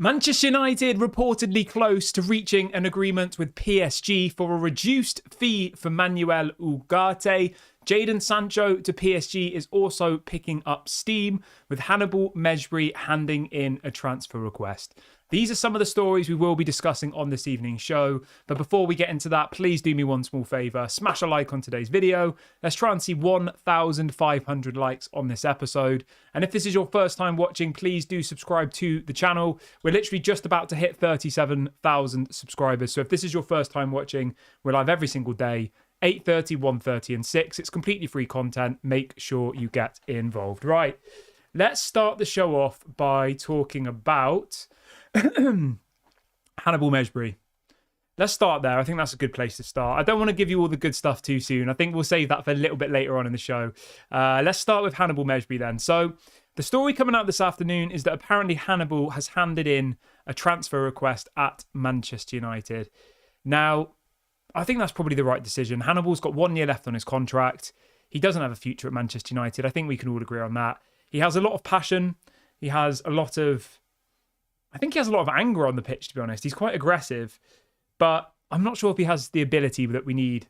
Manchester United reportedly close to reaching an agreement with PSG for a reduced fee for Manuel Ugarte. Jadon Sancho to PSG is also picking up steam, with Hannibal Mejbri handing in a transfer request. These are some of the stories we will be discussing on this evening's show. But before we get into that, please do me one small favour. Smash a like on today's video. Let's try and see 1,500 likes on this episode. And if this is your first time watching, please do subscribe to the channel. We're literally just about to hit 37,000 subscribers. So if this is your first time watching, we're live every single day, 8:30, 1:30 and 6. It's completely free content. Make sure you get involved. Right, let's start the show off by talking about Hannibal Mejbri. Let's start there. I think that's a good place to start. I don't want to give you all the good stuff too soon. I think we'll save that for a little bit later on in the show. Let's start with Hannibal Mejbri then. So the story coming out this afternoon is that apparently Hannibal has handed in a transfer request at Manchester United. Now, I think that's probably the right decision. Hannibal's got 1 year left on his contract. He doesn't have a future at Manchester United. I think we can all agree on that. He has a lot of passion. He has a lot of... I think he has a lot of anger on the pitch, to be honest. He's quite aggressive, but I'm not sure if he has the ability that we need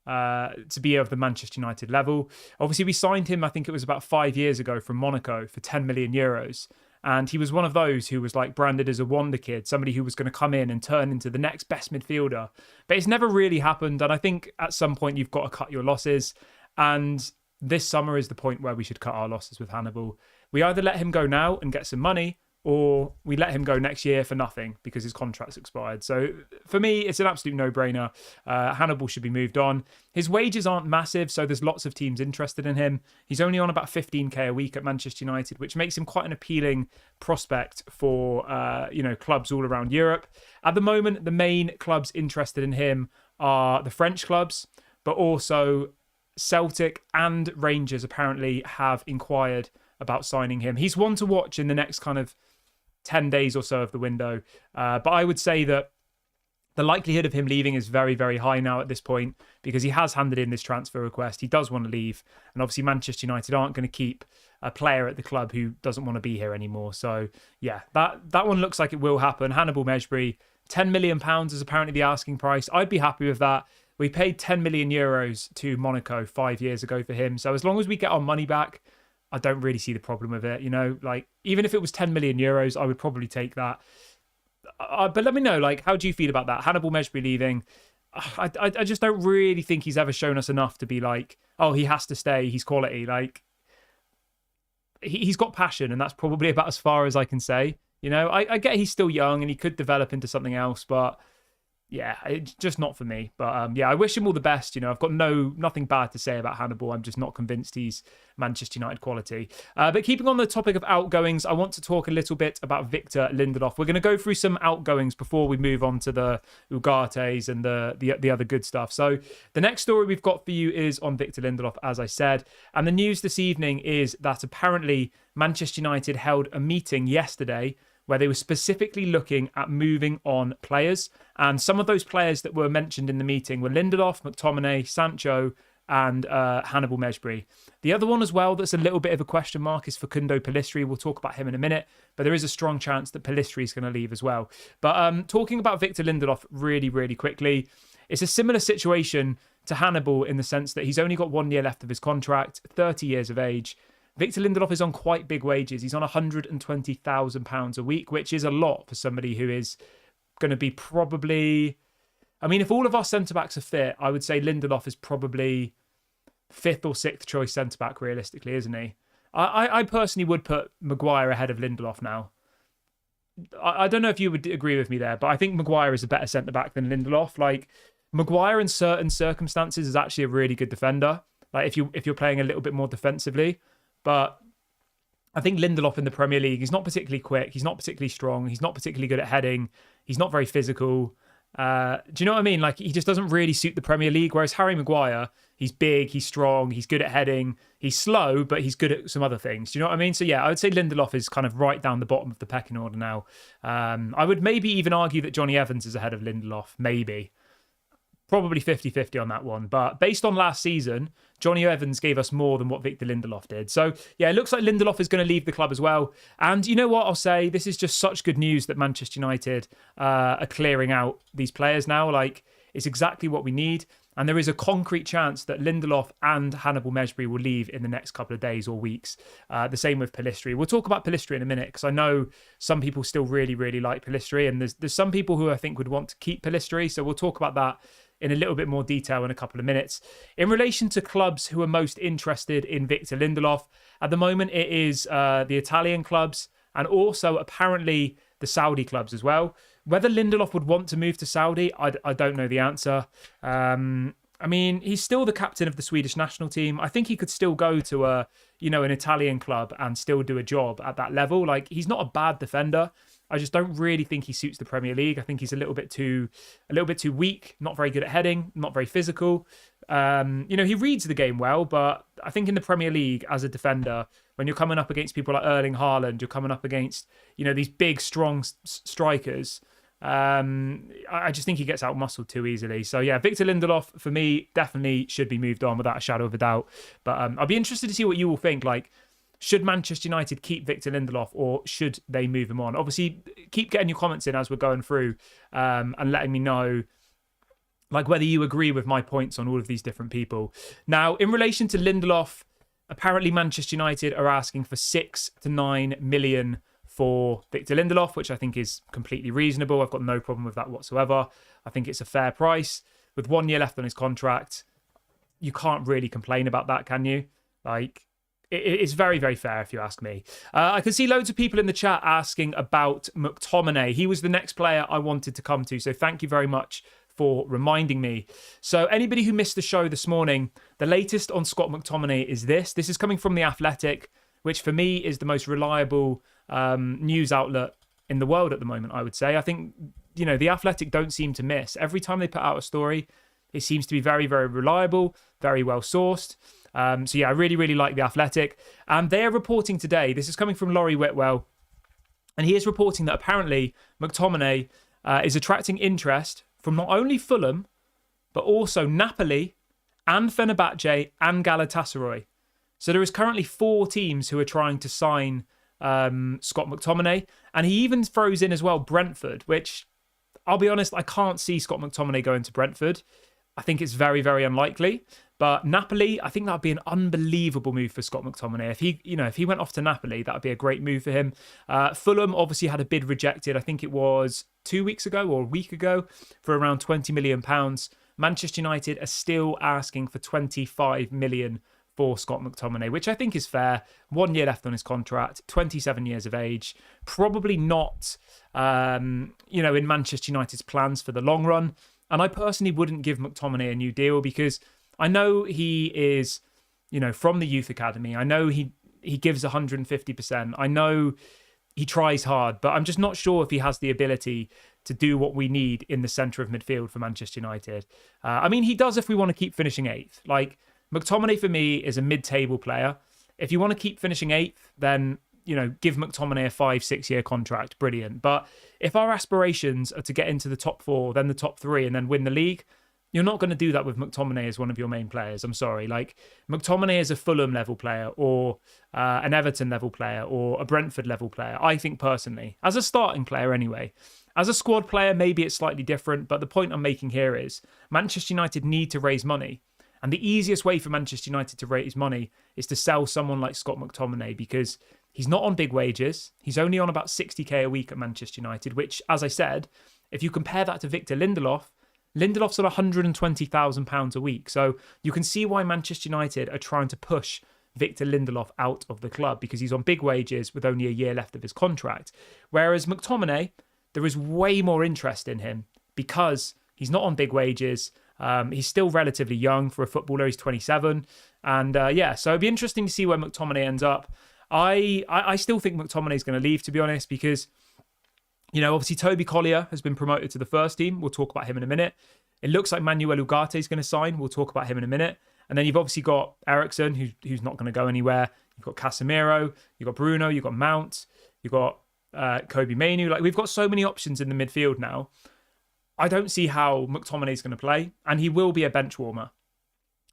to be of the Manchester United level. Obviously, we signed him, I think it was about 5 years ago from Monaco for 10 million euros. And he was one of those who was like branded as a wonder kid, somebody who was going to come in and turn into the next best midfielder. But it's never really happened. And I think at some point you've got to cut your losses. And this summer is the point where we should cut our losses with Hannibal. We either let him go now and get some money, or we let him go next year for nothing because his contract's expired. So for me, it's an absolute no-brainer. Hannibal should be moved on. His wages aren't massive, so there's lots of teams interested in him. He's only on about 15k a week at Manchester United, which makes him quite an appealing prospect for clubs all around Europe. At the moment, the main clubs interested in him are the French clubs, but also Celtic and Rangers apparently have inquired about signing him. He's one to watch in the next kind of 10 days or so of the window. But I would say that the likelihood of him leaving is very, very high now at this point because he has handed in this transfer request. He does want to leave. And obviously Manchester United aren't going to keep a player at the club who doesn't want to be here anymore. So yeah, that one looks like it will happen. Hannibal Mejbri, £10 million is apparently the asking price. I'd be happy with that. We paid 10 million euros to Monaco 5 years ago for him. So as long as we get our money back, I don't really see the problem with it. You know, like even if it was 10 million euros, I would probably take that. But let me know, like, how do you feel about that? Hannibal Mejbri leaving. I just don't really think he's ever shown us enough to be like, oh, he has to stay. He's quality. Like, he's got passion, and that's probably about as far as I can say. You know, I get he's still young and he could develop into something else, but yeah, it's just not for me. But yeah, I wish him all the best. You know, I've got nothing bad to say about Hannibal. I'm just not convinced he's Manchester United quality. But keeping on the topic of outgoings, I want to talk a little bit about Victor Lindelof. We're going to go through some outgoings before we move on to the Ugartes and the other good stuff. So the next story we've got for you is on Victor Lindelof, as I said. And the news this evening is that apparently Manchester United held a meeting yesterday where they were specifically looking at moving on players. And some of those players that were mentioned in the meeting were Lindelof, McTominay, Sancho, and Hannibal Mejbri. The other one as well that's a little bit of a question mark is Facundo Pellistri. We'll talk about him in a minute, but there is a strong chance that Pellistri is going to leave as well. But talking about Victor Lindelof really, really quickly, it's a similar situation to Hannibal in the sense that he's only got 1 year left of his contract, 30 years of age. Victor Lindelof is on quite big wages. He's on £120,000 a week, which is a lot for somebody who is going to be probably... I mean, if all of our centre-backs are fit, I would say Lindelof is probably 5th or 6th choice centre-back realistically, isn't he? I personally would put Maguire ahead of Lindelof now. I don't know if you would agree with me there, but I think Maguire is a better centre-back than Lindelof. Like, Maguire in certain circumstances is actually a really good defender. Like, if you're playing a little bit more defensively. But I think Lindelof in the Premier League, he's not particularly quick. He's not particularly strong. He's not particularly good at heading. He's not very physical. Do you know what I mean? Like, he just doesn't really suit the Premier League. Whereas Harry Maguire, he's big, he's strong, he's good at heading. He's slow, but he's good at some other things. Do you know what I mean? So yeah, I would say Lindelof is kind of right down the bottom of the pecking order now. I would maybe even argue that Johnny Evans is ahead of Lindelof. Maybe. probably 50-50 on that one. But based on last season, Johnny Evans gave us more than what Victor Lindelof did. So, yeah, it looks like Lindelof is going to leave the club as well. And you know what I'll say? This is just such good news that Manchester United are clearing out these players now. Like, it's exactly what we need. And there is a concrete chance that Lindelof and Hannibal Mejbri will leave in the next couple of days or weeks. The same with Pellistri. We'll talk about Pellistri in a minute because I know some people still really, really like Pellistri. And there's some people who I think would want to keep Pellistri. So we'll talk about that in a little bit more detail in a couple of minutes. In relation to clubs who are most interested in Victor Lindelof, at the moment it is the Italian clubs and also apparently the Saudi clubs as well. Whether Lindelof would want to move to Saudi, I don't know the answer. I mean, he's still the captain of the Swedish national team. I think he could still go to an Italian club and still do a job at that level. Like, he's not a bad defender. I just don't really think he suits the Premier League. I think he's a little bit too weak, not very good at heading, not very physical. He reads the game well, but I think in the Premier League as a defender, when you're coming up against people like Erling Haaland, you're coming up against, these big, strong strikers. I just think he gets out-muscled too easily. So, yeah, Victor Lindelof, for me, definitely should be moved on without a shadow of a doubt. But I'll be interested to see what you will think. Like, should Manchester United keep Victor Lindelof or should they move him on? Obviously, keep getting your comments in as we're going through and letting me know like whether you agree with my points on all of these different people. Now, in relation to Lindelof, apparently Manchester United are asking for 6 to 9 million for Victor Lindelof, which I think is completely reasonable. I've got no problem with that whatsoever. I think it's a fair price. With 1 year left on his contract, you can't really complain about that, can you? Like, it's very, very fair if you ask me. I can see loads of people in the chat asking about McTominay. He was the next player I wanted to come to, so thank you very much for reminding me. So anybody who missed the show this morning, the latest on Scott McTominay is this. This is coming from The Athletic, which for me is the most reliable news outlet in the world at the moment, I would say. I think, The Athletic don't seem to miss. Every time they put out a story, it seems to be very, very reliable, very well sourced. So yeah, I really, really like The Athletic. And they're reporting today, this is coming from Laurie Whitwell, and he is reporting that apparently McTominay is attracting interest from not only Fulham, but also Napoli and Fenerbahce and Galatasaray. So there is currently 4 teams who are trying to sign Scott McTominay. And he even throws in as well Brentford, which I'll be honest, I can't see Scott McTominay going to Brentford. I think it's very, very unlikely. But Napoli, I think that would be an unbelievable move for Scott McTominay. If he went off to Napoli, that would be a great move for him. Fulham obviously had a bid rejected. I think it was 2 weeks ago or a week ago for around £20 million. Manchester United are still asking for 25 million for Scott McTominay, which I think is fair. 1 year left on his contract, 27 years of age. Probably not, in Manchester United's plans for the long run. And I personally wouldn't give McTominay a new deal because I know he is, from the youth academy. I know he gives 150%. I know he tries hard, but I'm just not sure if he has the ability to do what we need in the centre of midfield for Manchester United. He does if we want to keep finishing 8th. Like, McTominay for me is a mid-table player. If you want to keep finishing 8th, then, give McTominay a 5-6 year contract. Brilliant. But if our aspirations are to get into the top 4, then the top 3, and then win the league, you're not going to do that with McTominay as one of your main players. I'm sorry. Like, McTominay is a Fulham level player or an Everton level player or a Brentford level player, I think personally. As a starting player anyway. As a squad player, maybe it's slightly different. But the point I'm making here is Manchester United need to raise money. And the easiest way for Manchester United to raise money is to sell someone like Scott McTominay because he's not on big wages. He's only on about 60k a week at Manchester United, which, as I said, if you compare that to Victor Lindelof's on £120,000 a week. So you can see why Manchester United are trying to push Victor Lindelof out of the club because he's on big wages with only a year left of his contract. Whereas McTominay, there is way more interest in him because he's not on big wages. He's still relatively young for a footballer. He's 27. And so it'd be interesting to see where McTominay ends up. I still think McTominay is going to leave, to be honest, because obviously Toby Collyer has been promoted to the first team. We'll talk about him in a minute. It looks like Manuel Ugarte is going to sign. We'll talk about him in a minute. And then you've obviously got Eriksen, who's not going to go anywhere. You've got Casemiro, you've got Bruno, you've got Mount, you've got Kobe Mainoo. Like, we've got so many options in the midfield now. I don't see how McTominay is going to play, and he will be a bench warmer.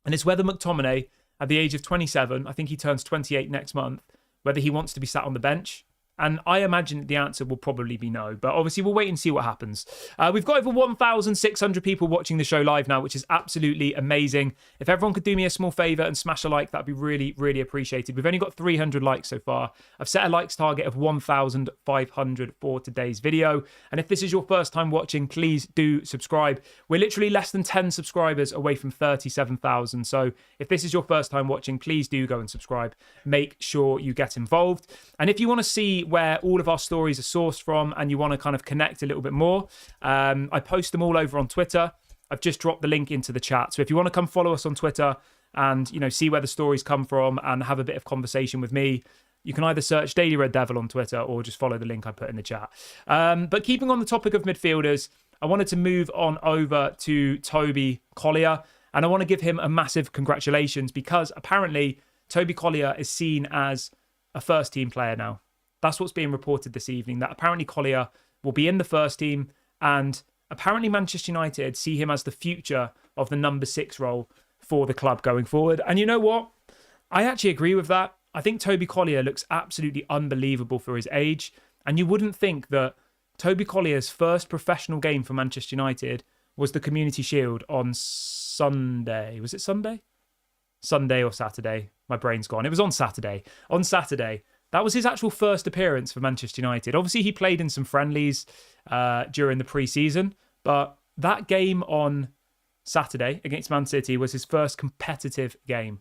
And it's whether McTominay, at the age of 27, I think he turns 28 next month, whether he wants to be sat on the bench. And I imagine the answer will probably be no. But obviously, we'll wait and see what happens. We've got over 1,600 people watching the show live now, which is absolutely amazing. If everyone could do me a small favour and smash a like, that'd be really, really appreciated. We've only got 300 likes so far. I've set a likes target of 1,500 for today's video. And if this is your first time watching, please do subscribe. We're literally less than 10 subscribers away from 37,000. So if this is your first time watching, please do go and subscribe. Make sure you get involved. And if you want to see where all of our stories are sourced from and you want to kind of connect a little bit more, I post them all over on Twitter. I've just dropped the link into the chat. So if you want to come follow us on Twitter and, you know, see where the stories come from and have a bit of conversation with me, you can either search Daily Red Devil on Twitter or just follow the link I put in the chat. But keeping on the topic of midfielders, I wanted to move on over to Toby Collyer, and I want to give him a massive congratulations because apparently Toby Collyer is seen as a first team player now. That's what's being reported this evening, that apparently Collyer will be in the first team, and apparently Manchester United see him as the future of the number 6 role for the club going forward. And you know what? I actually agree with that. I think Toby Collyer looks absolutely unbelievable for his age, and you wouldn't think that Toby Collier's first professional game for Manchester United was the Community Shield on Sunday. Was it Sunday? Sunday or Saturday? My brain's gone. It was on Saturday. On Saturday. That was his actual first appearance for Manchester United. Obviously, he played in some friendlies during the pre-season, but that game on Saturday against Man City was his first competitive game.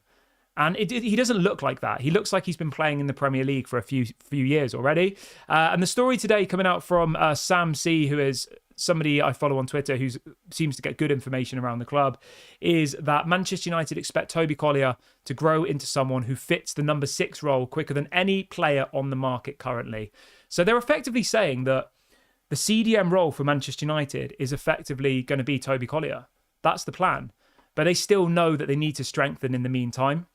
And he doesn't look like that. He looks like he's been playing in the Premier League for a few years already. And the story today coming out from Sam C, who is somebody I follow on Twitter who seems to get good information around the club, is that Manchester United expect Toby Collyer to grow into someone who fits the number 6 role quicker than any player on the market currently. So they're effectively saying that the CDM role for Manchester United is effectively going to be Toby Collyer. That's the plan. But they still know that they need to strengthen in the meantime.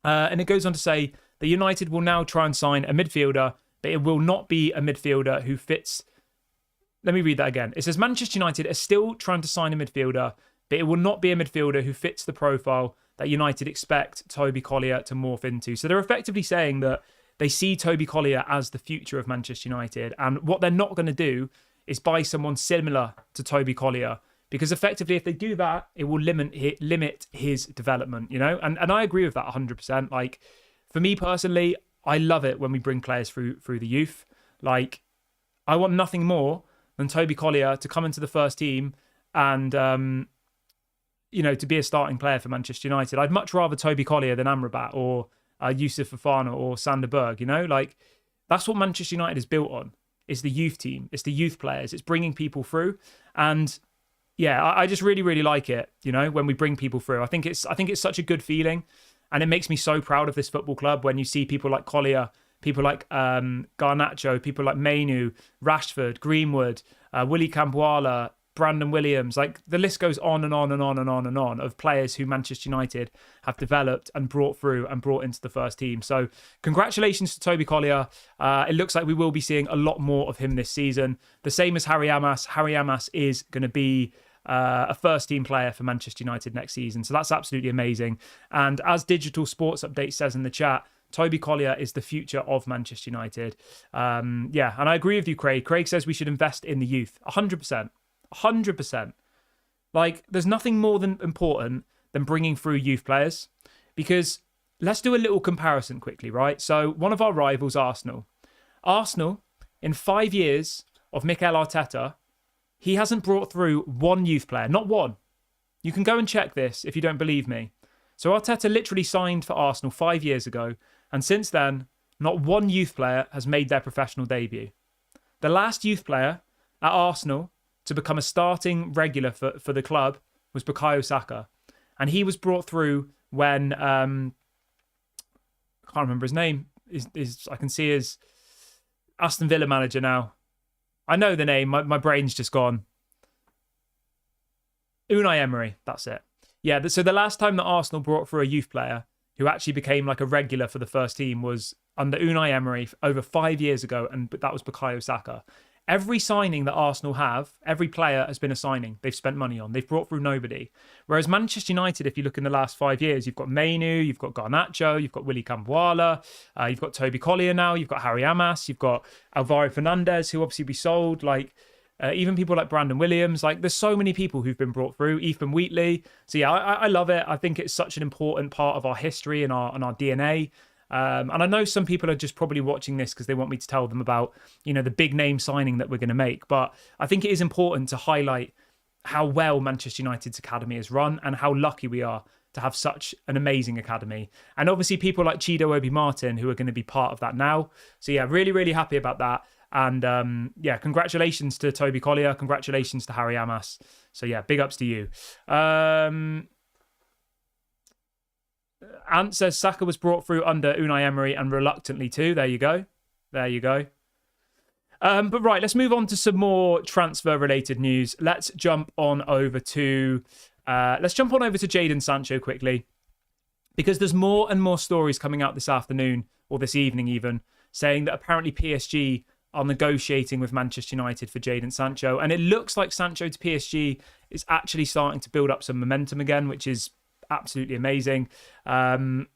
And it goes on to say that United will now try and sign a midfielder, but it will not be a midfielder who fits. Let me read that again. It says Manchester United are still trying to sign a midfielder, but it will not be a midfielder who fits the profile that United expect Toby Collyer to morph into. So they're effectively saying that they see Toby Collyer as the future of Manchester United. And what they're not going to do is buy someone similar to Toby Collyer, because effectively, if they do that, it will limit his development, you know? And I agree with that 100%. Like, for me personally, I love it when we bring players through the youth. Like, I want nothing more than Toby Collyer to come into the first team and, you know, to be a starting player for Manchester United. I'd much rather Toby Collyer than Amrabat or Yusuf Fofana or Sander Berg, you know? Like, that's what Manchester United is built on. It's the youth team. It's the youth players. It's bringing people through. And yeah, I just really, really like it, you know, when we bring people through. I think it's such a good feeling. And it makes me so proud of this football club when you see people like Collyer, people like Garnacho, people like Mainu, Rashford, Greenwood, Willy Campuala, Brandon Williams. Like, the list goes on and on and on and on and on of players who Manchester United have developed and brought through and brought into the first team. So congratulations to Toby Collyer. It looks like we will be seeing a lot more of him this season. The same as Harry Amas. Harry Amas is going to be a first-team player for Manchester United next season. So that's absolutely amazing. And as Digital Sports Update says in the chat, Toby Collyer is the future of Manchester United. Yeah, and I agree with you, Craig. Craig says we should invest in the youth. 100%. 100%. Like, there's nothing more than important than bringing through youth players. Because let's do a little comparison quickly, right? So one of our rivals, Arsenal. Arsenal, in 5 years of Mikel Arteta, he hasn't brought through one youth player. Not one. You can go and check this if you don't believe me. So Arteta literally signed for Arsenal 5 years ago. And since then, not one youth player has made their professional debut. The last youth player at Arsenal to become a starting regular for the club was Bukayo Saka. And he was brought through when, I can't remember his name, I can see his Aston Villa manager now. I know the name, my brain's just gone. Unai Emery, that's it. Yeah, so the last time that Arsenal brought through a youth player who actually became like a regular for the first team was under Unai Emery over 5 years ago, and that was Bukayo Saka. Every signing that Arsenal have, every player has been a signing they've spent money on. They've brought through nobody. Whereas Manchester United, if you look in the last 5 years, you've got Mainu, you've got Garnacho, you've got Willy Kambwala, you've got Toby Collyer now, you've got Harry Amas, you've got Alvaro Fernandez, who obviously we sold, even people like Brandon Williams. There's so many people who've been brought through, Ethan Wheatley. So yeah, I love it. I think it's such an important part of our history and our DNA. And I know some people are just probably watching this because they want me to tell them about, the big name signing that we're going to make. But I think it is important to highlight how well Manchester United's academy is run and how lucky we are to have such an amazing academy. And obviously people like Chido Obi-Martin who are going to be part of that now. So yeah, really, really happy about that. And congratulations to Toby Collyer. Congratulations to Harry Amas. So yeah, big ups to you. Ant says Saka was brought through under Unai Emery and reluctantly too. There you go. But right, let's move on to some more transfer-related news. Let's jump on over to Jadon Sancho quickly, because there's more and more stories coming out this afternoon or this evening even saying that apparently PSG are negotiating with Manchester United for Jadon Sancho, and it looks like Sancho to PSG is actually starting to build up some momentum again, which is absolutely amazing. The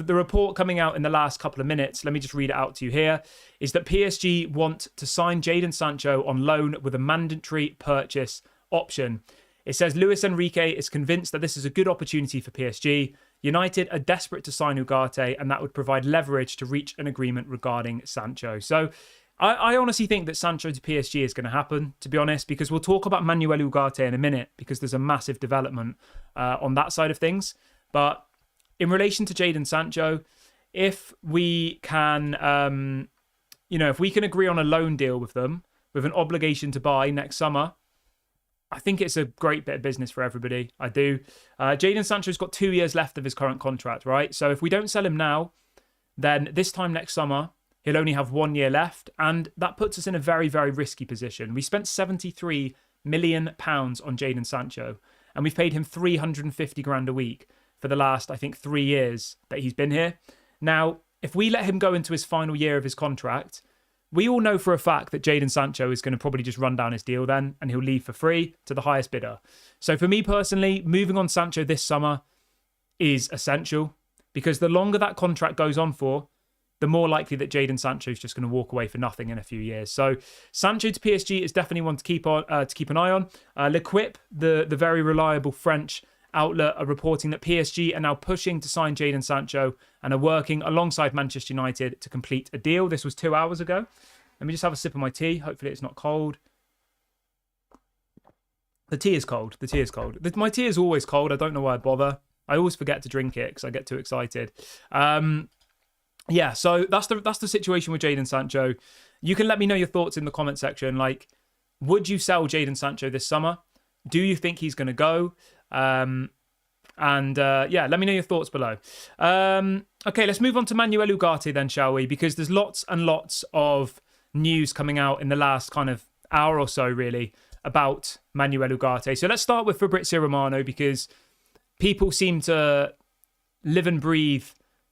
report coming out in the last couple of minutes, let me just read it out to you here, is that PSG want to sign Jadon Sancho on loan with a mandatory purchase option. It says Luis Enrique is convinced that this is a good opportunity for PSG. United are desperate to sign Ugarte, and that would provide leverage to reach an agreement regarding Sancho. So I honestly think that Sancho to PSG is going to happen, to be honest, because we'll talk about Manuel Ugarte in a minute, because there's a massive development on that side of things. But in relation to Jadon Sancho, if we can, if we can agree on a loan deal with them, with an obligation to buy next summer, I think it's a great bit of business for everybody. I do. Jadon Sancho's got 2 years left of his current contract, right? So if we don't sell him now, then this time next summer, he'll only have 1 year left, and that puts us in a very, very risky position. We spent £73 million on Jadon Sancho, and we've paid him 350 grand a week for the last, I think, 3 years that he's been here. Now, if we let him go into his final year of his contract, we all know for a fact that Jadon Sancho is going to probably just run down his deal then, and he'll leave for free to the highest bidder. So for me personally, moving on Sancho this summer is essential, because the longer that contract goes on for, the more likely that Jadon Sancho is just going to walk away for nothing in a few years. So Sancho to PSG is definitely one to keep an eye on. L'Equipe, the very reliable French outlet, are reporting that PSG are now pushing to sign Jadon Sancho and are working alongside Manchester United to complete a deal. This was 2 hours ago. Let me just have a sip of my tea. Hopefully it's not cold. The tea is cold. My tea is always cold. I don't know why I bother. I always forget to drink it because I get too excited. So that's the situation with Jadon Sancho. You can let me know your thoughts in the comment section. Would you sell Jadon Sancho this summer? Do you think he's going to go? Let me know your thoughts below. Okay, let's move on to Manuel Ugarte then, shall we? Because there's lots and lots of news coming out in the last kind of hour or so, really, about Manuel Ugarte. So let's start with Fabrizio Romano, because people seem to live and breathe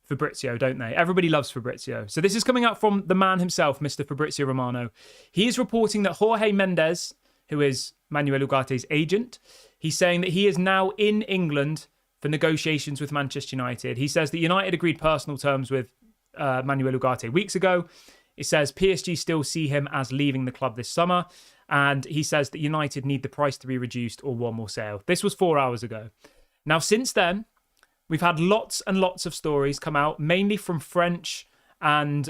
Fabrizio, don't they? Everybody loves Fabrizio. So this is coming out from the man himself, Mr. Fabrizio Romano. He is reporting that Jorge Mendes, who is Manuel Ugarte's agent, he's saying that he is now in England for negotiations with Manchester United. He says that United agreed personal terms with Manuel Ugarte weeks ago. It says PSG still see him as leaving the club this summer. And he says that United need the price to be reduced or one more sale. This was 4 hours ago. Now, since then, we've had lots and lots of stories come out, mainly from French and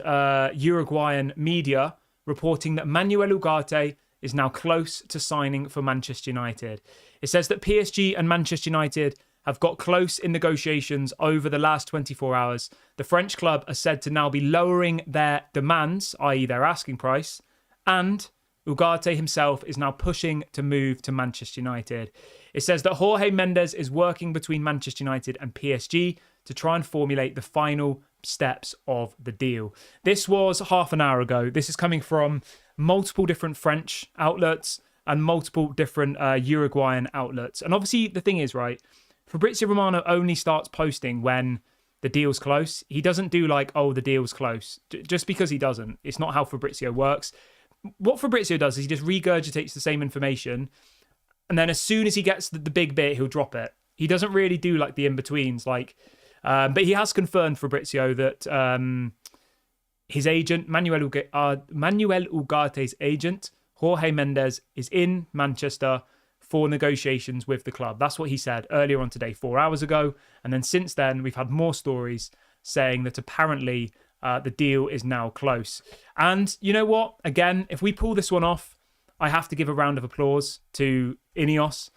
Uruguayan media, reporting that Manuel Ugarte is now close to signing for Manchester United. It says that PSG and Manchester United have got close in negotiations over the last 24 hours. The French club are said to now be lowering their demands, i.e. their asking price, and Ugarte himself is now pushing to move to Manchester United. It says that Jorge Mendes is working between Manchester United and PSG to try and formulate the final steps of the deal. This was half an hour ago. This is coming from multiple different French outlets and multiple different Uruguayan outlets. And obviously the thing is, right, Fabrizio Romano only starts posting when the deal's close. He doesn't do the deal's close. Just because he doesn't. It's not how Fabrizio works. what Fabrizio does is he just regurgitates the same information, and then as soon as he gets the big bit, he'll drop it. He doesn't really do like the in-betweens, but he has confirmed, Fabrizio, that his agent, Manuel Ugarte's agent, Jorge Mendes, is in Manchester for negotiations with the club. That's what he said earlier on today, 4 hours ago. And then since then, we've had more stories saying that apparently the deal is now close. And you know what? Again, if we pull this one off, I have to give a round of applause to Ineos,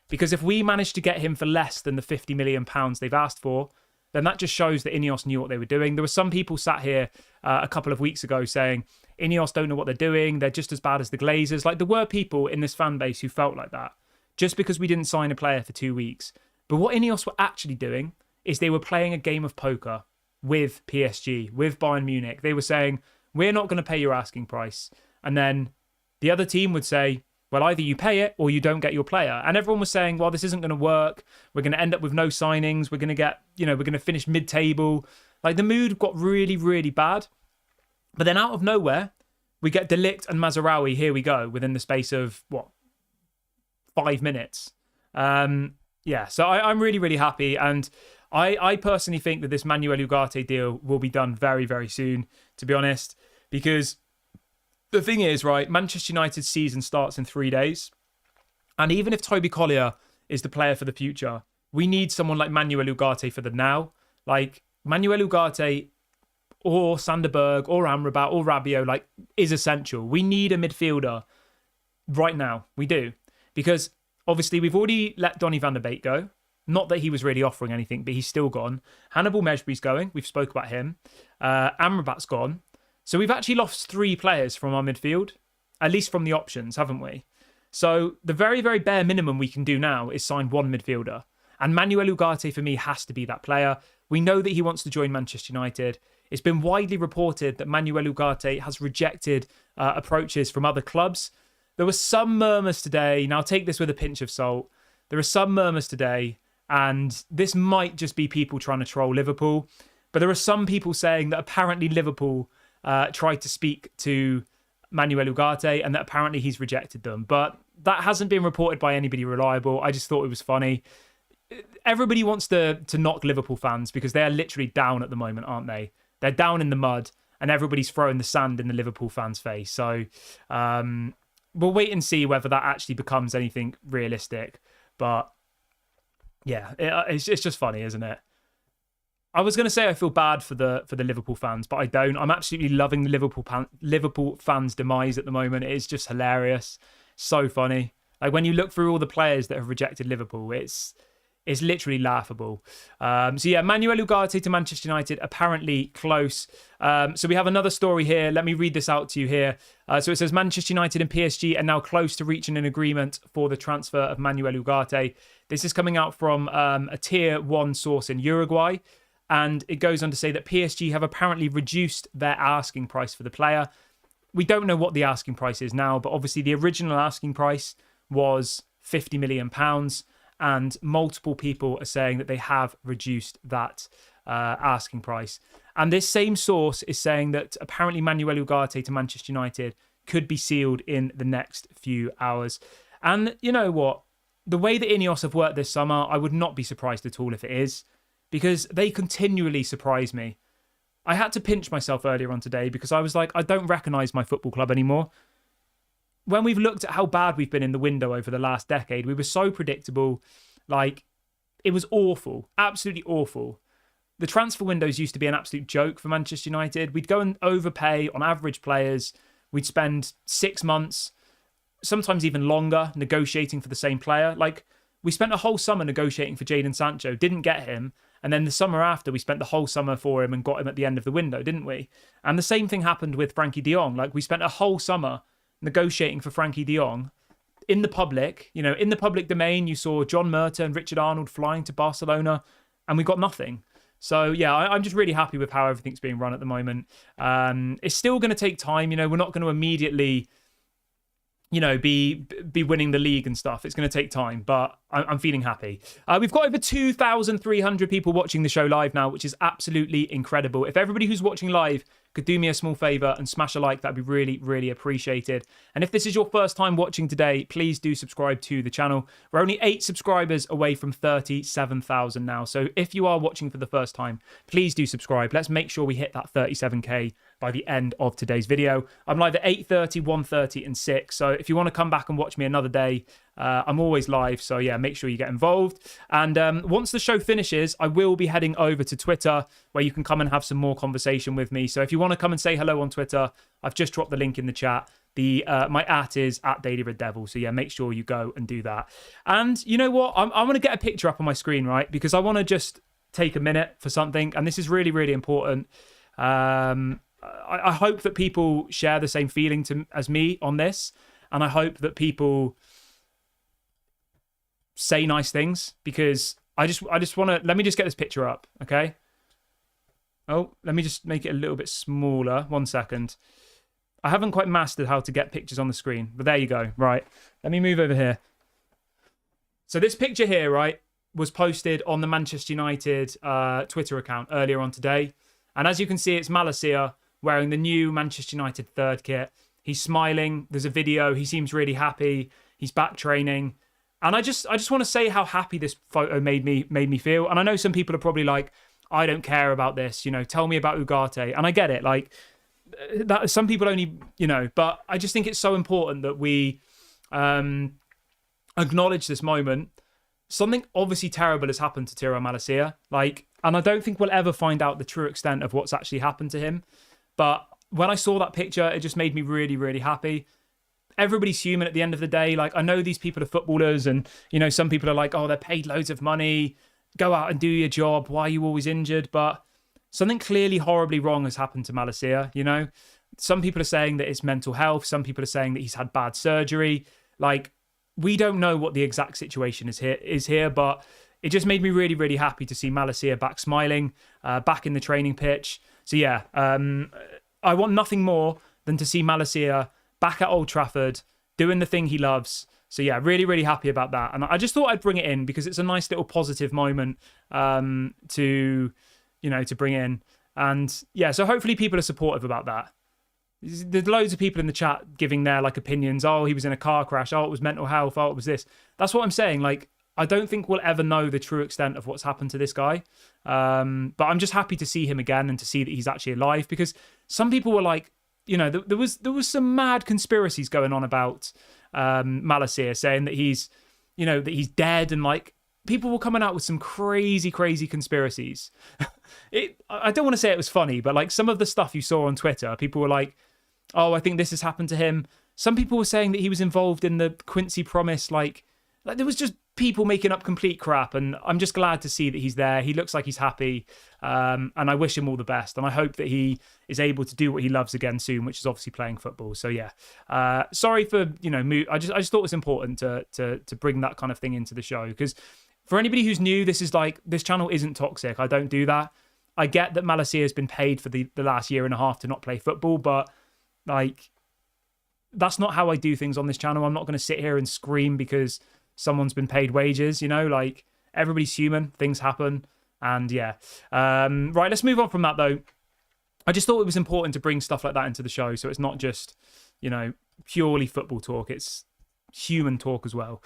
because if we manage to get him for less than the £50 million they've asked for, then that just shows that Ineos knew what they were doing. There were some people sat here a couple of weeks ago saying, Ineos don't know what they're doing. They're just as bad as the Glazers. Like, there were people in this fan base who felt like that just because we didn't sign a player for 2 weeks. But what Ineos were actually doing is they were playing a game of poker with PSG, with Bayern Munich. They were saying, we're not going to pay your asking price. And then the other team would say, well, either you pay it or you don't get your player. And everyone was saying, well, this isn't going to work. We're going to end up with no signings. We're going to we're going to finish mid-table. Like, the mood got really, really bad. But then out of nowhere, we get De Ligt and Mazraoui. Here we go, within the space of, 5 minutes. So I'm really, really happy. And I personally think that this Manuel Ugarte deal will be done very, very soon, to be honest. Because the thing is, right, Manchester United's season starts in 3 days. And even if Toby Collyer is the player for the future, we need someone like Manuel Ugarte for the now. Like, Manuel Ugarte or Sander Berg or Amrabat or Rabiot, is essential. We need a midfielder right now. We do. Because, obviously, we've already let Donny van der Beek go. Not that he was really offering anything, but he's still gone. Hannibal Mejbri's going. We've spoke about him. Amrabat's gone. So we've actually lost 3 players from our midfield, at least from the options, haven't we? So the very, very bare minimum we can do now is sign 1 midfielder. And Manuel Ugarte, for me, has to be that player. We know that he wants to join Manchester United. It's been widely reported that Manuel Ugarte has rejected approaches from other clubs. There were some murmurs today. Now, take this with a pinch of salt. There are some murmurs today, and this might just be people trying to troll Liverpool. But there are some people saying that apparently Liverpool tried to speak to Manuel Ugarte and that apparently he's rejected them. But that hasn't been reported by anybody reliable. I just thought it was funny. Everybody wants to knock Liverpool fans because they are literally down at the moment, aren't they? They're down in the mud and everybody's throwing the sand in the Liverpool fans' face. So we'll wait and see whether that actually becomes anything realistic. But yeah, it's just funny, isn't it? I was going to say I feel bad for the Liverpool fans, but I don't. I'm absolutely loving the Liverpool fans' demise at the moment. It is just hilarious. So funny. Like, when you look through all the players that have rejected Liverpool, it's literally laughable. So yeah, Manuel Ugarte to Manchester United, apparently close. So we have another story here. Let me read this out to you here. So it says Manchester United and PSG are now close to reaching an agreement for the transfer of Manuel Ugarte. This is coming out from a tier 1 source in Uruguay. And it goes on to say that PSG have apparently reduced their asking price for the player. We don't know what the asking price is now, but obviously the original asking price was £50 million. And multiple people are saying that they have reduced that asking price. And this same source is saying that apparently Manuel Ugarte to Manchester United could be sealed in the next few hours. And you know what? The way that Ineos have worked this summer, I would not be surprised at all if it is, because they continually surprise me. I had to pinch myself earlier on today because I was like, I don't recognise my football club anymore. When we've looked at how bad we've been in the window over the last decade, we were so predictable. Like, it was awful. Absolutely awful. The transfer windows used to be an absolute joke for Manchester United. We'd go and overpay on average players. We'd spend 6 months, sometimes even longer, negotiating for the same player. Like, we spent a whole summer negotiating for Jadon Sancho, didn't get him. And then the summer after, we spent the whole summer for him and got him at the end of the window, didn't we? And the same thing happened with Frankie de Jong. Like, we spent a whole summer negotiating for Frankie de Jong in the public. You know, in the public domain, you saw John Murta and Richard Arnold flying to Barcelona, and we got nothing. So, yeah, I'm just really happy with how everything's being run at the moment. It's still going to take time. You know, we're not going to immediately, you know, be winning the league and stuff. It's going to take time, but I'm feeling happy. We've got over 2,300 people watching the show live now, which is absolutely incredible. If everybody who's watching live could do me a small favor and smash a like, that'd be really, really appreciated. And if this is your first time watching today, please do subscribe to the channel. We're only 8 subscribers away from 37,000 now. So if you are watching for the first time, please do subscribe. Let's make sure we hit that 37k by the end of today's video. I'm live at 8:30, 1:30 and 6. So if you want to come back and watch me another day, I'm always live. So yeah, make sure you get involved. And once the show finishes, I will be heading over to Twitter where you can come and have some more conversation with me. So if you want to come and say hello on Twitter, I've just dropped the link in the chat. My @ is @DailyRedDevil. So yeah, make sure you go and do that. And you know what? I'm going to get a picture up on my screen, right? Because I want to just take a minute for something. And this is really, really important. I hope that people share the same feeling as me on this. And I hope that people say nice things, because I just want to, let me just get this picture up. Okay. Oh, let me just make it a little bit smaller. 1 second. I haven't quite mastered how to get pictures on the screen, but there you go. Right. Let me move over here. So this picture here, right, was posted on the Manchester United Twitter account earlier on today. And as you can see, it's Malacia wearing the new Manchester United third kit. He's smiling. There's a video. He seems really happy. He's back training. And I just want to say how happy this photo made me feel. And I know some people are probably like, I don't care about this, tell me about Ugarte. And I get it. Like, that some people only, but I just think it's so important that we acknowledge this moment. Something obviously terrible has happened to Tyrell Malacia. And I don't think we'll ever find out the true extent of what's actually happened to him. But when I saw that picture, it just made me really, really happy. Everybody's human at the end of the day. Like, I know these people are footballers, and, some people are like, oh, they're paid loads of money. Go out and do your job. Why are you always injured? But something clearly horribly wrong has happened to Malacia, Some people are saying that it's mental health. Some people are saying that he's had bad surgery. Like, we don't know what the exact situation is here, but it just made me really, really happy to see Malacia back smiling, back in the training pitch. So yeah, I want nothing more than to see Malacia back at Old Trafford, doing the thing he loves. So yeah, really, really happy about that. And I just thought I'd bring it in because it's a nice little positive moment to bring in. And yeah, so hopefully people are supportive about that. There's loads of people in the chat giving their opinions. Oh, he was in a car crash. Oh, it was mental health. Oh, it was this. That's what I'm saying. I don't think we'll ever know the true extent of what's happened to this guy. But I'm just happy to see him again and to see that he's actually alive, because some people were like, there was some mad conspiracies going on about Malacia, saying that he's dead, and people were coming out with some crazy, crazy conspiracies. I don't want to say it was funny, but some of the stuff you saw on Twitter, people were like, oh, I think this has happened to him. Some people were saying that he was involved in the Quincy Promise, there was just people making up complete crap, and I'm just glad to see that he's there. He looks like he's happy, and I wish him all the best, and I hope that he is able to do what he loves again soon, which is obviously playing football. So yeah, sorry for I just thought it was important to bring that kind of thing into the show, because for anybody who's new, this channel isn't toxic. I don't do that. I get that Malacia has been paid for the last year and a half to not play football, but that's not how I do things on this channel. I'm not going to sit here and scream because someone's been paid wages, everybody's human, things happen. And yeah. Right, let's move on from that though. I just thought it was important to bring stuff like that into the show, so it's not just, purely football talk, it's human talk as well.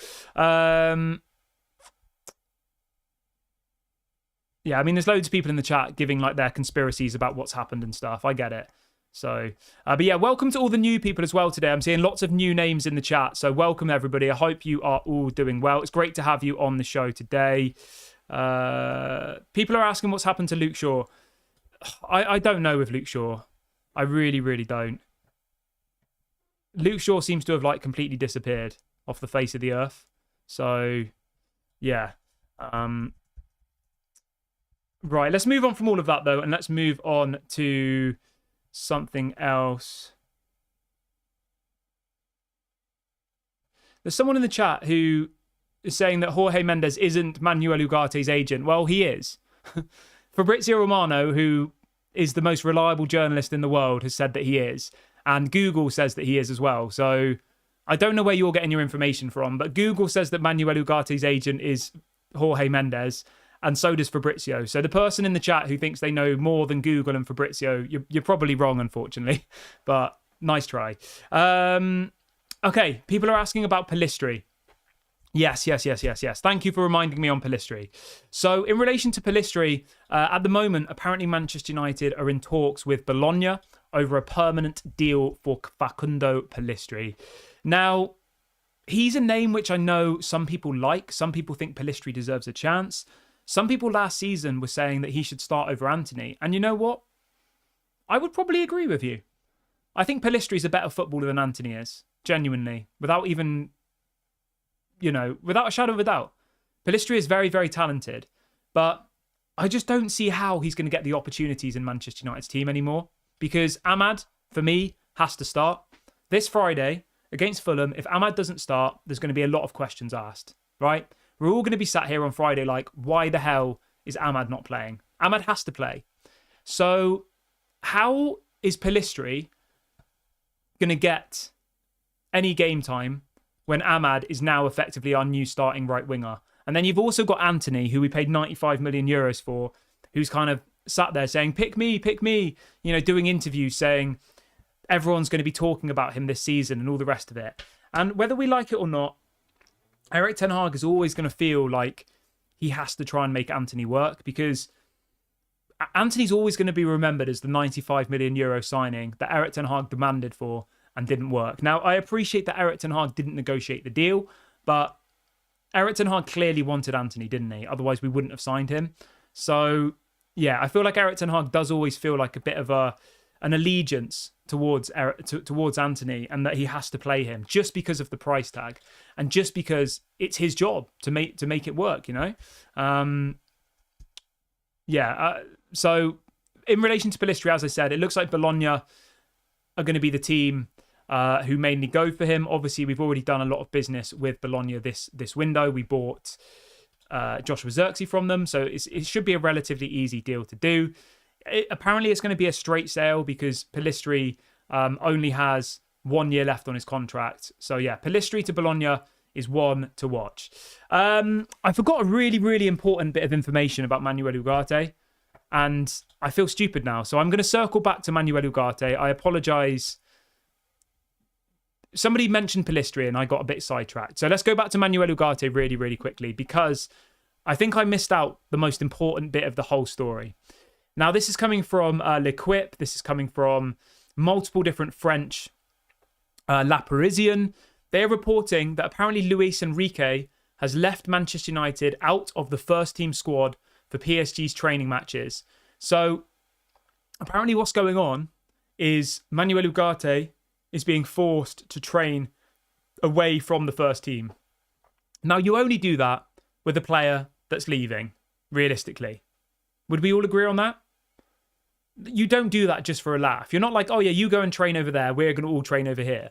Yeah, I mean, there's loads of people in the chat giving their conspiracies about what's happened and stuff. I get it. So, but yeah, welcome to all the new people as well today. I'm seeing lots of new names in the chat. So welcome, everybody. I hope you are all doing well. It's great to have you on the show today. People are asking what's happened to Luke Shaw. I don't know with Luke Shaw. I really, really don't. Luke Shaw seems to have completely disappeared off the face of the earth. So, yeah. Right, let's move on from all of that though, and let's move on to something else. There's someone in the chat who is saying that Jorge Mendes isn't Manuel Ugarte's agent. Well, he is. Fabrizio Romano, who is the most reliable journalist in the world, has said that he is. And Google says that he is as well. So I don't know where you're getting your information from, but Google says that Manuel Ugarte's agent is Jorge Mendes. and so does Fabrizio. So the person in the chat who thinks they know more than Google and Fabrizio, you're probably wrong, unfortunately. But nice try. Okay, people are asking about Pellistri. Yes. Thank you for reminding me on Pellistri. So in relation to Pellistri, at the moment, apparently Manchester United are in talks with Bologna over a permanent deal for Facundo Pellistri. Now, he's a name which I know some people like. Some people think Pellistri deserves a chance. Some people last season were saying that he should start over Antony. And you know what? I would probably agree with you. I think Pellistri is a better footballer than Antony is. Genuinely. Without even... without a shadow of a doubt. Pellistri is very, very talented, but I just don't see how he's going to get the opportunities in Manchester United's team anymore, because Ahmad, for me, has to start. This Friday, against Fulham, if Ahmad doesn't start, there's going to be a lot of questions asked, right? We're all going to be sat here on Friday like, why the hell is Ahmad not playing? Ahmad has to play. So how is Pellistri going to get any game time when Ahmad is now effectively our new starting right winger? And then you've also got Antony, who we paid 95 million euros for, who's kind of sat there saying, pick me, doing interviews saying everyone's going to be talking about him this season and all the rest of it. And whether we like it or not, Erik ten Hag is always going to feel like he has to try and make Antony work, because Antony's always going to be remembered as the 95 million euro signing that Erik ten Hag demanded for and didn't work. Now, I appreciate that Erik ten Hag didn't negotiate the deal, but Erik ten Hag clearly wanted Antony, didn't he? Otherwise, we wouldn't have signed him. So, yeah, I feel like Erik ten Hag does always feel like a bit of an allegiance towards Antony, and that he has to play him just because of the price tag and just because it's his job to make it work, So in relation to Pellistri, as I said, it looks like Bologna are going to be the team who mainly go for him. Obviously, we've already done a lot of business with Bologna this window. We bought Joshua Zirkzee from them, so it should be a relatively easy deal to do. Apparently, it's going to be a straight sale because Pellistri only has 1 year left on his contract. So yeah, Pellistri to Bologna is one to watch. I forgot a really, really important bit of information about Manuel Ugarte, and I feel stupid now. So I'm going to circle back to Manuel Ugarte. I apologise. Somebody mentioned Pellistri and I got a bit sidetracked. So let's go back to Manuel Ugarte really, really quickly, because I think I missed out the most important bit of the whole story. Now, this is coming from L'Equipe. This is coming from multiple different French La Parisienne. They're reporting that apparently Luis Enrique has left Manchester United out of the first team squad for PSG's training matches. So apparently what's going on is Manuel Ugarte is being forced to train away from the first team. Now, you only do that with a player that's leaving, realistically. Would we all agree on that? You don't do that just for a laugh. You're not like, oh yeah, you go and train over there, we're going to all train over here.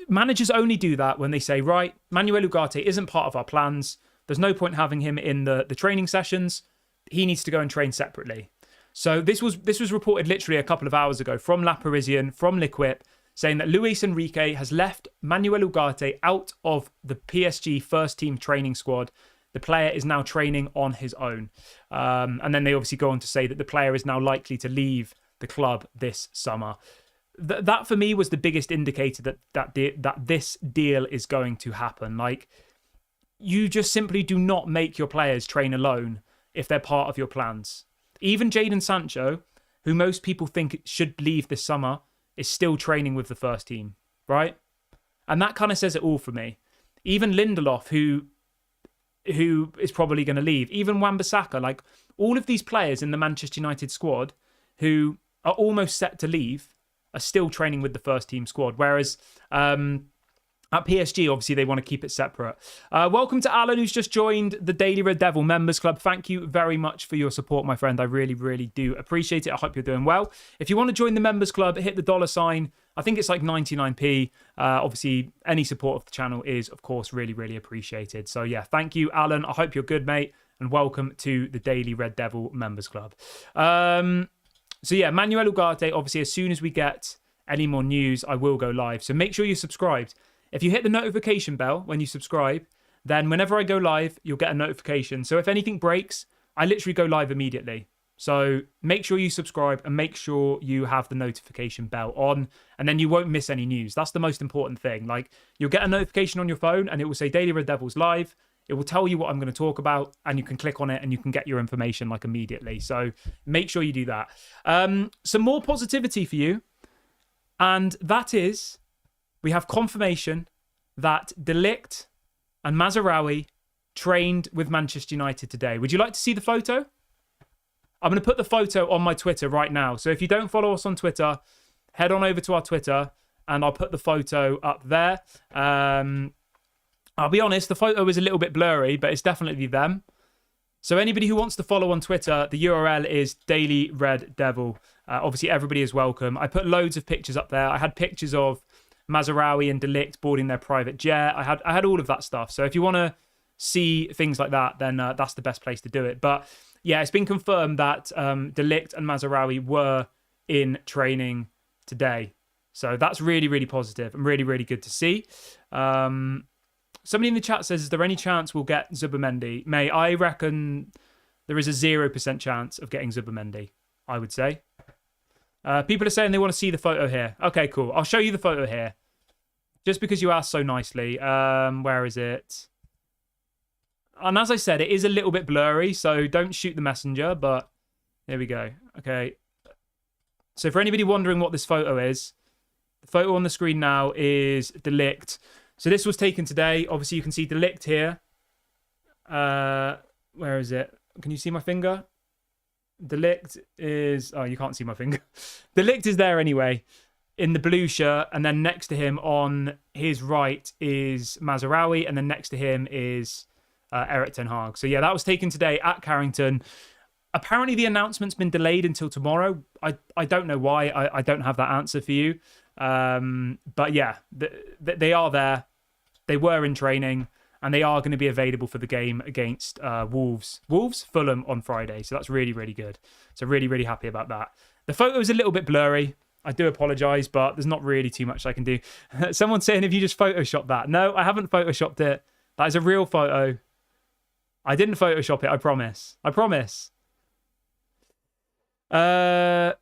Managers only do that when they say, right, Manuel Ugarte isn't part of our plans. There's no point having him in the training sessions. He needs to go and train separately. So this was reported literally a couple of hours ago from La Parisienne, from L'Equipe, saying that Luis Enrique has left Manuel Ugarte out of the PSG first team training squad. The player is now training on his own. And then they obviously go on to say that the player is now likely to leave the club this summer. That for me was the biggest indicator that this deal is going to happen. Like, you just simply do not make your players train alone if they're part of your plans. Even Jadon Sancho, who most people think should leave this summer, is still training with the first team, right? And that kind of says it all for me. Even Lindelof, who is probably going to leave. Even Wan-Bissaka, like all of these players in the Manchester United squad who are almost set to leave are still training with the first team squad. Whereas at PSG, obviously, they want to keep it separate. Welcome to Alan, who's just joined the Daily Red Devil Members Club. Thank you very much for your support, my friend. I really, really do appreciate it. I hope you're doing well. If you want to join the Members Club, hit the $sign. I think it's like 99p. Obviously, any support of the channel is, of course, really, really appreciated. So, yeah, thank you, Alan. I hope you're good, mate. And welcome to the Daily Red Devil Members Club. So, yeah, Manuel Ugarte, obviously, as soon as we get any more news, I will go live. So make sure you're subscribed. If you hit the notification bell when you subscribe, then whenever I go live, you'll get a notification. So if anything breaks, I literally go live immediately. So make sure you subscribe and make sure you have the notification bell on, and then you won't miss any news. That's the most important thing. Like, you'll get a notification on your phone and it will say Daily Red Devils live. It will tell you what I'm going to talk about, and you can click on it and you can get your information like immediately. So make sure you do that. Some more positivity for you. And that is, we have confirmation that De Ligt and Mazraoui trained with Manchester United today. Would you like to see the photo? I'm going to put the photo on my Twitter right now. So if you don't follow us on Twitter, head on over to our Twitter and I'll put the photo up there. I'll be honest, the photo is a little bit blurry, but it's definitely them. So anybody who wants to follow on Twitter, the URL is Daily Red Devil. Obviously, everybody is welcome. I put loads of pictures up there. I had pictures of Mazraoui and De Ligt boarding their private jet. I had all of that stuff. So if you want to see things like that, then that's the best place to do it. But yeah, it's been confirmed that De Ligt and Mazraoui were in training today. So that's really, really positive and really, really good to see. Somebody in the chat says, is there any chance we'll get Zubimendi? Mate, I reckon there is a 0% chance of getting Zubimendi, I would say. People are saying they want to see the photo here. Okay, cool. I'll show you the photo here. Just because you asked so nicely. Where is it? And as I said, it is a little bit blurry, so don't shoot the messenger, but there we go. Okay. So for anybody wondering what this photo is, the photo on the screen now is De Ligt. So this was taken today. Obviously, you can see De Ligt here. Where is it? Can you see my finger? De Ligt is... Oh, you can't see my finger. De Ligt is there anyway, in the blue shirt, and then next to him on his right is Mazraoui, and then next to him is... Eric Ten Hag. So yeah, that was taken today at Carrington. Apparently the announcement's been delayed until tomorrow. I don't know why. I don't have that answer for you. But yeah, they are there. They were in training and they are going to be available for the game against Wolves. Fulham on Friday. So that's really, really good. So really, really happy about that. The photo is a little bit blurry. I do apologise, but there's not really too much I can do. Someone's saying, have you just photoshopped that? No, I haven't photoshopped it. That is a real photo. I didn't Photoshop it, I promise. I promise. Malp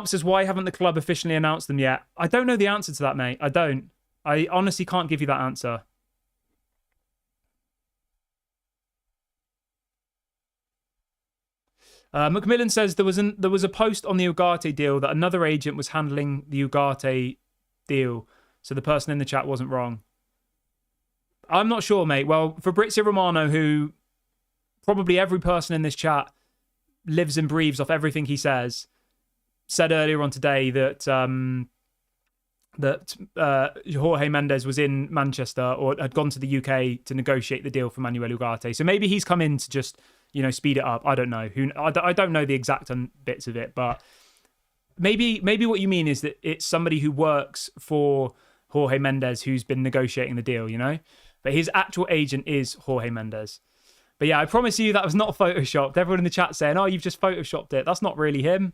says, why haven't the club officially announced them yet? I don't know the answer to that, mate. I don't. I honestly can't give you that answer. Macmillan says there was a post on the Ugarte deal that another agent was handling the Ugarte deal, so the person in the chat wasn't wrong. I'm not sure, mate. Well, Fabrizio Romano, who probably every person in this chat lives and breathes off everything he says, said earlier on today that Jorge Mendes was in Manchester or had gone to the UK to negotiate the deal for Manuel Ugarte. So maybe he's come in to just, speed it up. I don't know. I don't know the exact bits of it, but maybe what you mean is that it's somebody who works for Jorge Mendes who's been negotiating the deal, But his actual agent is Jorge Mendes. But yeah, I promise you that was not photoshopped. Everyone in the chat saying, oh, you've just photoshopped it. That's not really him.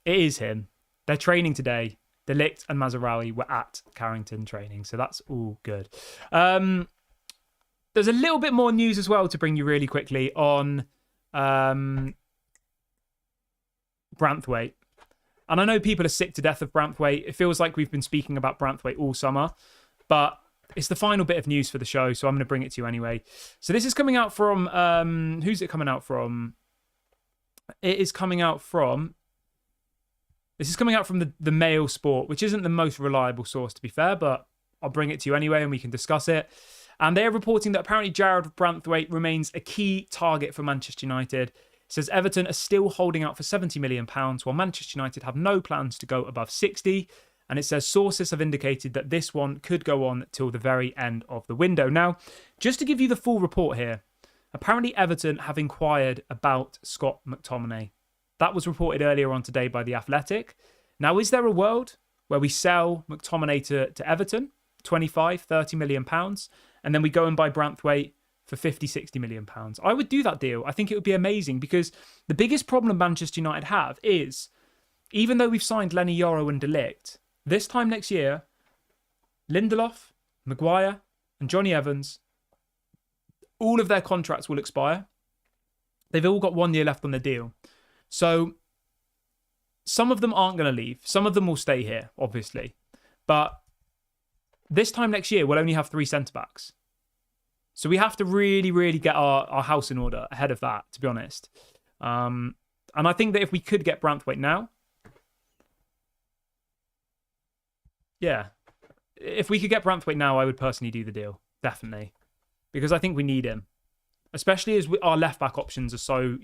It is him. They're training today. De Ligt and Mazraoui were at Carrington training. So that's all good. There's a little bit more news as well to bring you really quickly on Branthwaite. And I know people are sick to death of Branthwaite. It feels like we've been speaking about Branthwaite all summer. But it's the final bit of news for the show, so I'm going to bring it to you anyway. So this is coming out from... who's it coming out from? It is coming out from... This is coming out from the Mail Sport, which isn't the most reliable source, to be fair, but I'll bring it to you anyway and we can discuss it. And they are reporting that apparently Jarrad Branthwaite remains a key target for Manchester United. It says Everton are still holding out for £70 million, while Manchester United have no plans to go above 60. And it says sources have indicated that this one could go on till the very end of the window. Now, just to give you the full report here, apparently Everton have inquired about Scott McTominay. That was reported earlier on today by The Athletic. Now, is there a world where we sell McTominay to Everton, 25, 30 million pounds, and then we go and buy Branthwaite for 50, 60 million pounds? I would do that deal. I think it would be amazing because the biggest problem Manchester United have is, even though we've signed Lenny Yoro and De Ligt, this time next year, Lindelof, Maguire, and Johnny Evans all of their contracts will expire. They've all got 1 year left on the deal. So some of them aren't going to leave. Some of them will stay here, obviously. But this time next year, we'll only have 3 centre-backs. So we have to really, really get our house in order ahead of that, to be honest. And I think that if we could get Branthwaite now, yeah, if we could get Branthwaite now, I would personally do the deal, definitely. Because I think we need him. Especially as our left-back options are so,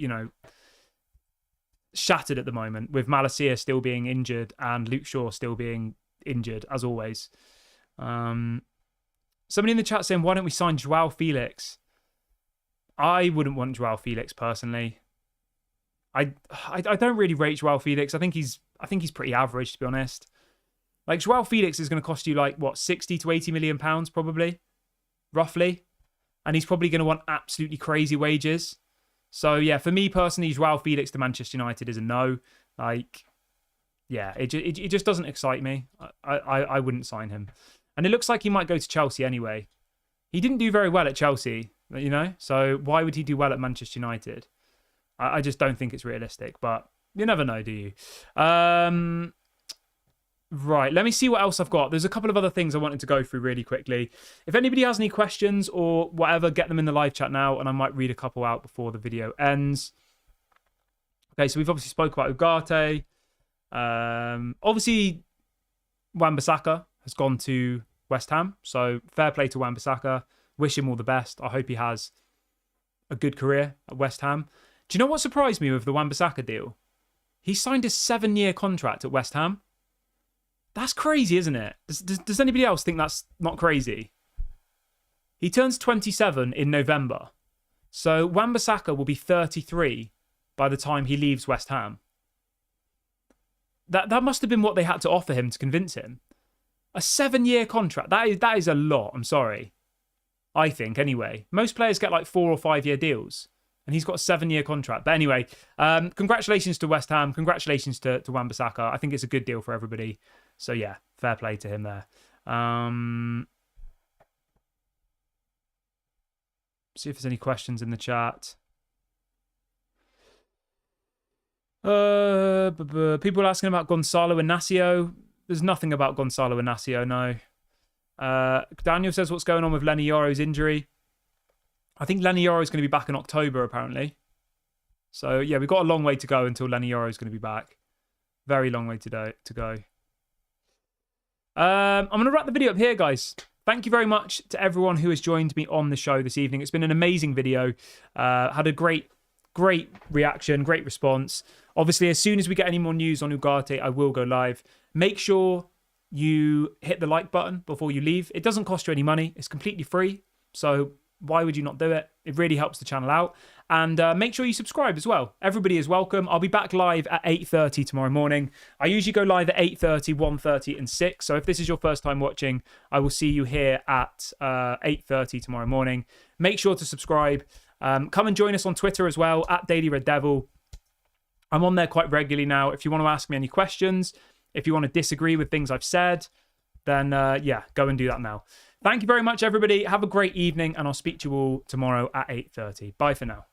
shattered at the moment, with Malacia still being injured and Luke Shaw still being injured, as always. Somebody in the chat saying, why don't we sign Joao Felix? I wouldn't want Joao Felix personally. I don't really rate Joao Felix. I think he's pretty average, to be honest. Like, Joao Felix is going to cost you, 60 to 80 million pounds, probably, roughly. And he's probably going to want absolutely crazy wages. So, yeah, for me personally, Joao Felix to Manchester United is a no. It just doesn't excite me. I wouldn't sign him. And it looks like he might go to Chelsea anyway. He didn't do very well at Chelsea, so why would he do well at Manchester United? I just don't think it's realistic, but you never know, do you? Right, let me see what else I've got. There's a couple of other things I wanted to go through really quickly. If anybody has any questions or whatever, get them in the live chat now, and I might read a couple out before the video ends. Okay, so we've obviously spoke about Ugarte. Obviously, Wan-Bissaka has gone to West Ham, so fair play to Wan-Bissaka. Wish him all the best. I hope he has a good career at West Ham. Do you know what surprised me with the Wan-Bissaka deal? He signed a 7-year contract at West Ham. That's crazy, isn't it? Does anybody else think that's not crazy? He turns 27 in November. So Wan-Bissaka will be 33 by the time he leaves West Ham. That must have been what they had to offer him to convince him. A 7-year contract. That is a lot, I'm sorry. I think, anyway. Most players get 4 or 5 year deals. And he's got a 7-year contract. But anyway, congratulations to West Ham. Congratulations to Wan-Bissaka. I think it's a good deal for everybody. So, yeah, fair play to him there. See if there's any questions in the chat. People asking about Gonzalo Inacio. There's nothing about Gonzalo Inacio, no. Daniel says, what's going on with Lenny Yoro's injury? I think Lenny Yoro is going to be back in October, apparently. So, yeah, we've got a long way to go until Lenny Yoro is going to be back. Very long way to go. I'm going to wrap the video up here, guys. Thank you very much to everyone who has joined me on the show this evening. It's been an amazing video. Had a great reaction, great response. Obviously, as soon as we get any more news on Ugarte, I will go live. Make sure you hit the like button before you leave. It doesn't cost you any money. It's completely free. So why would you not do it? It really helps the channel out. And make sure you subscribe as well. Everybody is welcome. I'll be back live at 8:30 tomorrow morning. I usually go live at 8:30, 1:30 and 6. So if this is your first time watching, I will see you here at 8:30 tomorrow morning. Make sure to subscribe. Come and join us on Twitter as well, at Daily Red Devil. I'm on there quite regularly now. If you want to ask me any questions, if you want to disagree with things I've said, then go and do that now. Thank you very much, everybody. Have a great evening, and I'll speak to you all tomorrow at 8:30. Bye for now.